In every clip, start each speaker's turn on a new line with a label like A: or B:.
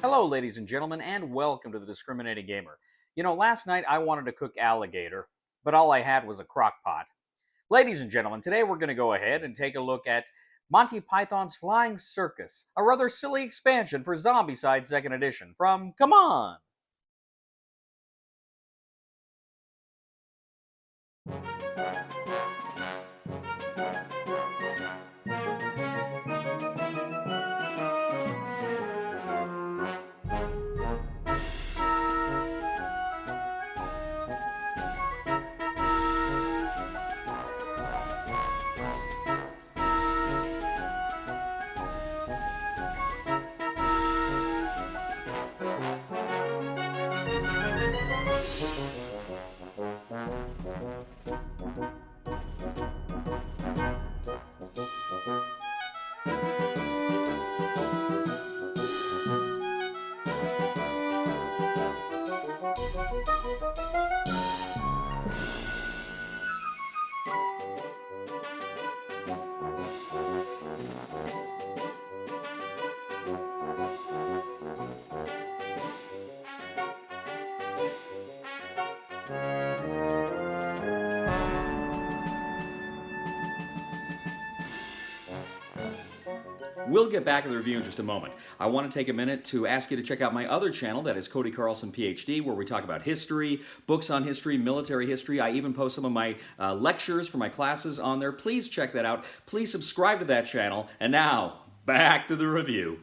A: Hello, ladies and gentlemen, and welcome to the Discriminating Gamer. Last night I wanted to cook alligator, but all I had was a crock pot. Ladies and gentlemen, today we're going to go ahead and take a look at Monty Python's Flying Circus, a rather silly expansion for Zombicide 2nd Edition from CMON.
B: We'll get back to the review in just a moment. I want to take a minute to ask you to check out my other channel, that is Cody Carlson, PhD, where we talk about history, books on history, military history. I even post some of my lectures for my classes on there. Please check that out. Please subscribe to that channel. And now, back to the review.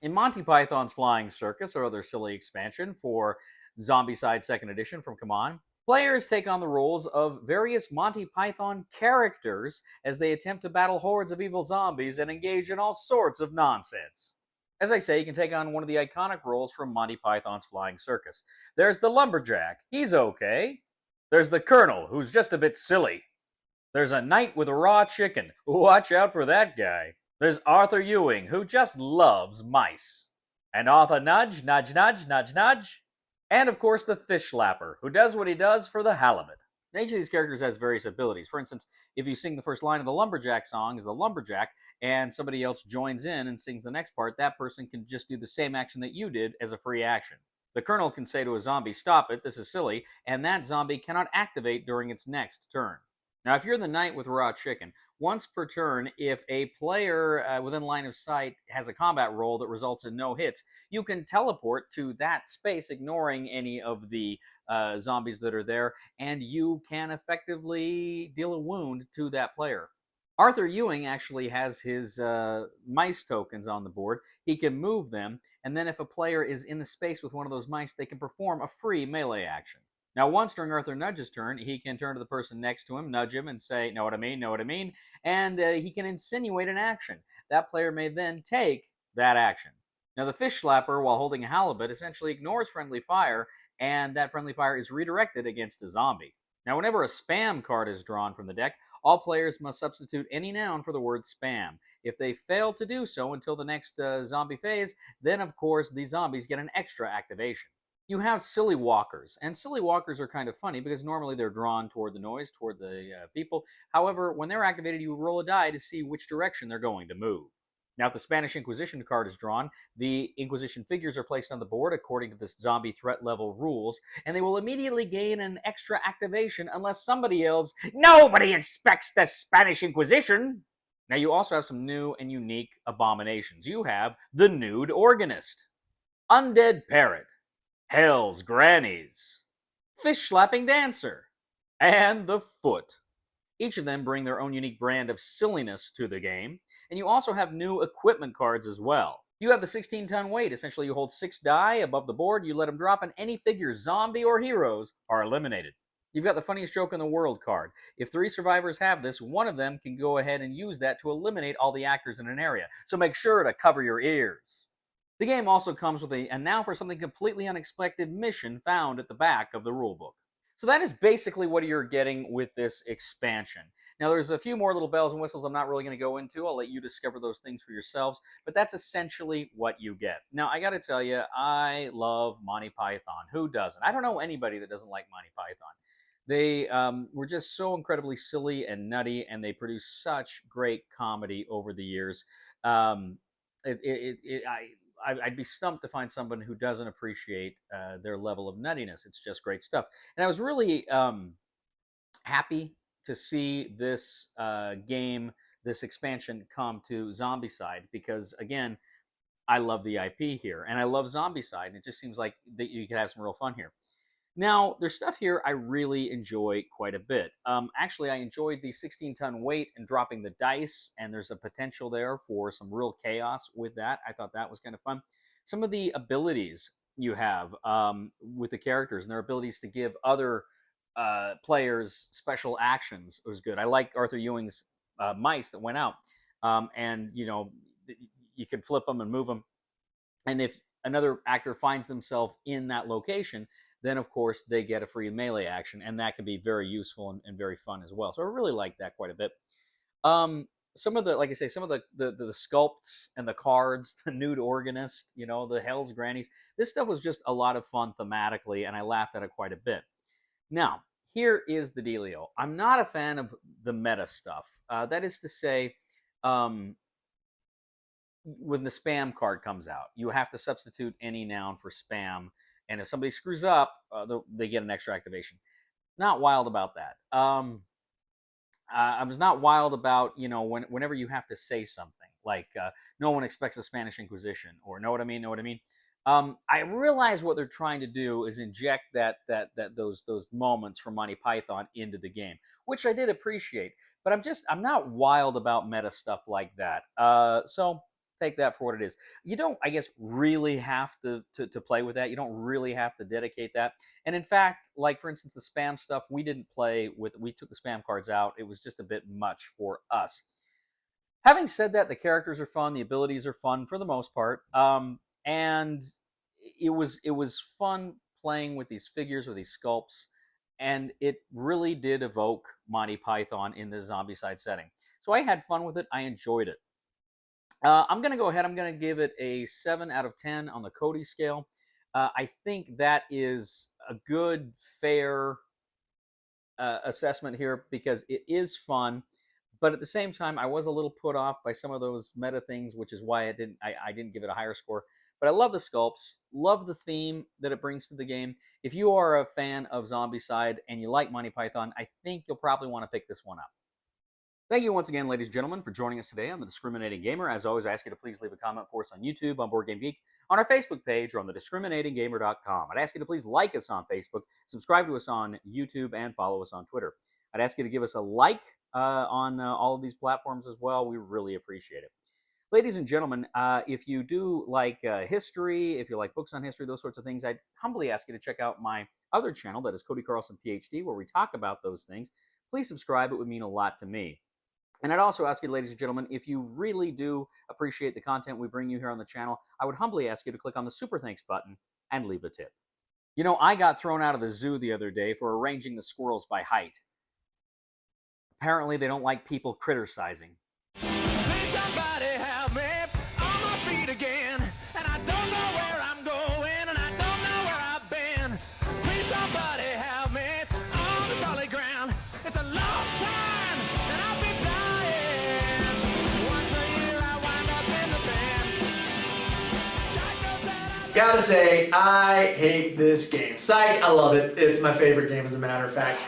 A: In Monty Python's Flying Circus, or other silly expansion for Zombicide 2nd Edition from CMON, players take on the roles of various Monty Python characters as they attempt to battle hordes of evil zombies and engage in all sorts of nonsense. As I say, you can take on one of the iconic roles from Monty Python's Flying Circus. There's the lumberjack. He's okay. There's the colonel, who's just a bit silly. There's a knight with a raw chicken. Watch out for that guy. There's Arthur Ewing, who just loves mice. And Arthur Nudge, nudge, nudge, nudge, nudge. And, of course, the fish slapper, who does what he does for the halibut. Now, each of these characters has various abilities. For instance, if you sing the first line of the lumberjack song as the lumberjack, and somebody else joins in and sings the next part, that person can just do the same action that you did as a free action. The colonel can say to a zombie, "Stop it, this is silly," and that zombie cannot activate during its next turn. Now, if you're the knight with raw chicken, once per turn, if a player within line of sight has a combat roll that results in no hits, you can teleport to that space, ignoring any of the zombies that are there, and you can effectively deal a wound to that player. Arthur Ewing actually has his mice tokens on the board. He can move them, and then if a player is in the space with one of those mice, they can perform a free melee action. Now, once during Arthur Nudge's turn, he can turn to the person next to him, nudge him, and say, "Know what I mean, know what I mean?" And he can insinuate an action. That player may then take that action. Now, the fish slapper, while holding a halibut, essentially ignores friendly fire, and that friendly fire is redirected against a zombie. Now, whenever a spam card is drawn from the deck, all players must substitute any noun for the word spam. If they fail to do so until the next zombie phase, then, of course, the zombies get an extra activation. You have silly walkers, and silly walkers are kind of funny because normally they're drawn toward the noise, toward the people. However, when they're activated, you roll a die to see which direction they're going to move. Now, if the Spanish Inquisition card is drawn, the Inquisition figures are placed on the board according to the zombie threat level rules, and they will immediately gain an extra activation unless somebody yells, "Nobody expects the Spanish Inquisition!" Now, you also have some new and unique abominations. You have the Nude Organist, Undead Parrot, Hell's Grannies, Fish-Slapping Dancer, and the Foot. Each of them bring their own unique brand of silliness to the game, and you also have new equipment cards as well. You have the 16-ton weight. Essentially, you hold 6 die above the board, you let them drop, and any figure, zombie or heroes, are eliminated. You've got the funniest joke in the world card. If 3 survivors have this, one of them can go ahead and use that to eliminate all the actors in an area, so make sure to cover your ears. The game also comes with and now for something completely unexpected, mission found at the back of the rulebook. So that is basically what you're getting with this expansion. Now, there's a few more little bells and whistles I'm not really going to go into. I'll let you discover those things for yourselves, but that's essentially what you get. Now, I got to tell you, I love Monty Python. Who doesn't? I don't know anybody that doesn't like Monty Python. They were just so incredibly silly and nutty, and they produced such great comedy over the years. I'd be stumped to find someone who doesn't appreciate their level of nuttiness. It's just great stuff. And I was really happy to see this game, this expansion come to Zombicide because, again, I love the IP here and I love Zombicide. And it just seems like that you could have some real fun here. Now, there's stuff here I really enjoy quite a bit. Actually, I enjoyed the 16-ton weight and dropping the dice, and there's a potential there for some real chaos with that. I thought that was kind of fun. Some of the abilities you have with the characters and their abilities to give other players special actions was good. I like Arthur Ewing's mice that went out, and you could flip them and move them. And if another actor finds themselves in that location, then of course they get a free melee action, and that can be very useful and very fun as well. So I really like that quite a bit. Some of the, like I say, some of the sculpts and the cards, the nude organist, the Hell's Grannies. This stuff was just a lot of fun thematically, and I laughed at it quite a bit. Now, here is the dealio. I'm not a fan of the meta stuff. That is to say, when the spam card comes out, you have to substitute any noun for spam. And if somebody screws up, they get an extra activation. Not wild about that. I was not wild about, whenever you have to say something like no one expects a Spanish Inquisition, or know what I mean. I realize what they're trying to do is inject those moments from Monty Python into the game, which I did appreciate. But I'm not wild about meta stuff like that. So take that for what it is. You don't, I guess, really have to play with that. You don't really have to dedicate that. And in fact, like for instance, the spam stuff, we didn't play with. We took the spam cards out. It was just a bit much for us. Having said that, the characters are fun. The abilities are fun for the most part. And it was fun playing with these figures or these sculpts. And it really did evoke Monty Python in this Zombicide setting. So I had fun with it. I enjoyed it. I'm going to go ahead. I'm going to give it a 7 out of 10 on the Cody scale. I think that is a good, fair assessment here because it is fun. But at the same time, I was a little put off by some of those meta things, which is why I didn't give it a higher score. But I love the sculpts, love the theme that it brings to the game. If you are a fan of Zombicide and you like Monty Python, I think you'll probably want to pick this one up. Thank you once again, ladies and gentlemen, for joining us today on The Discriminating Gamer. As always, I ask you to please leave a comment for us on YouTube, on Board Game Geek, on our Facebook page, or on thediscriminatinggamer.com. I'd ask you to please like us on Facebook, subscribe to us on YouTube, and follow us on Twitter. I'd ask you to give us a like on all of these platforms as well. We really appreciate it. Ladies and gentlemen, if you do like history, if you like books on history, those sorts of things, I'd humbly ask you to check out my other channel, that is Cody Carlson, PhD, where we talk about those things. Please subscribe. It would mean a lot to me. And I'd also ask you, ladies and gentlemen, if you really do appreciate the content we bring you here on the channel, I would humbly ask you to click on the Super Thanks button and leave a tip. I got thrown out of the zoo the other day for arranging the squirrels by height. Apparently, they don't like people criticizing. Please somebody help me on my feet again, and I don't know where I'm going, and I don't know where I've been. Please somebody help me on the solid ground. It's a long time, and I've been dying. Once a year I wind up in the band.
C: Gotta say, I hate this game. Psych, I love it. It's my favorite game, as a matter of fact.